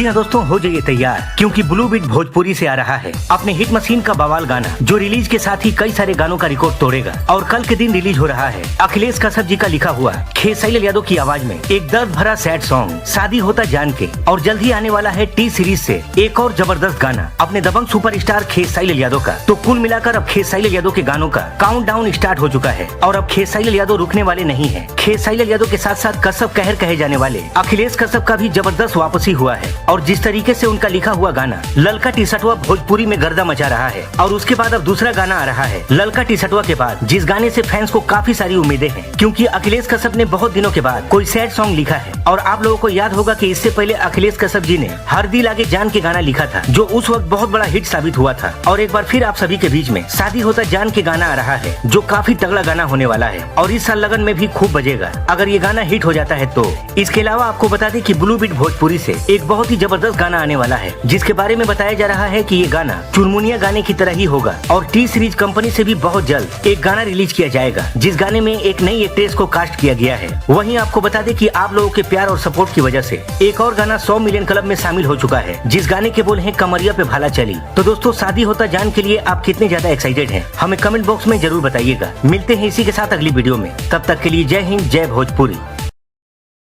ना दोस्तों, हो जाइए तैयार, क्योंकि ब्लू बीट भोजपुरी से आ रहा है अपने हिट मशीन का बवाल गाना, जो रिलीज के साथ ही कई सारे गानों का रिकॉर्ड तोड़ेगा। और कल के दिन रिलीज हो रहा है अखिलेश कश्यप जी का लिखा हुआ खेसारी यादव की आवाज में एक दर्द भरा सैड सॉन्ग शादी होता जान के। और जल्द ही आने वाला है टी सीरीज से एक और जबरदस्त गाना अपने दबंग सुपरस्टार खेसारी यादव का। तो कुल मिलाकर अब खेसारी यादव के गानों का काउंटडाउन स्टार्ट हो चुका है और अब खेसारी यादव रुकने वाले नहीं है। खेसारी यादव के साथ साथ कश्यप कहर कहे जाने वाले अखिलेश कश्यप का भी जबरदस्त वापसी हुआ है। और जिस तरीके से उनका लिखा हुआ गाना ललका टी शर्टवा भोजपुरी में गर्दा मचा रहा है, और उसके बाद अब दूसरा गाना आ रहा है ललका टी शर्टवा के बाद, जिस गाने से फैंस को काफी सारी उम्मीदें हैं, क्योंकि अखिलेश कश्यप ने बहुत दिनों के बाद कोई सैड सॉन्ग लिखा है। और आप लोगों को याद होगा कि इससे पहले अखिलेश कश्यप जी ने हर दिल आगे जान के गाना लिखा था, जो उस वक्त बहुत बड़ा हिट साबित हुआ था। और एक बार फिर आप सभी के बीच में शादी होता जान के गाना आ रहा है, जो काफी तगड़ा गाना होने वाला है और इस साल लगन में भी खूब बजेगा अगर ये गाना हिट हो जाता है तो। इसके अलावा आपको बता दें कि ब्लू बीट भोजपुरी से एक बहुत ही जबरदस्त गाना आने वाला है, जिसके बारे में बताया जा रहा है कि ये गाना चुनमुनिया गाने की तरह ही होगा। और टी सीरीज कंपनी से भी बहुत जल्द एक गाना रिलीज किया जाएगा, जिस गाने में एक नई एक्ट्रेस को कास्ट किया गया है। वहीं आपको बता दें कि आप लोगों के प्यार और सपोर्ट की वजह से एक और गाना 100 मिलियन क्लब में शामिल हो चुका है, जिस गाने के बोल हैं कमरिया पे भाला चली। तो दोस्तों, शादी होता जान के लिए आप कितने ज्यादा एक्साइटेड हैं, हमें कमेंट बॉक्स में जरूर बताइएगा। मिलते हैं इसी के साथ अगली वीडियो में, तब तक के लिए जय हिंद, जय भोजपुरी।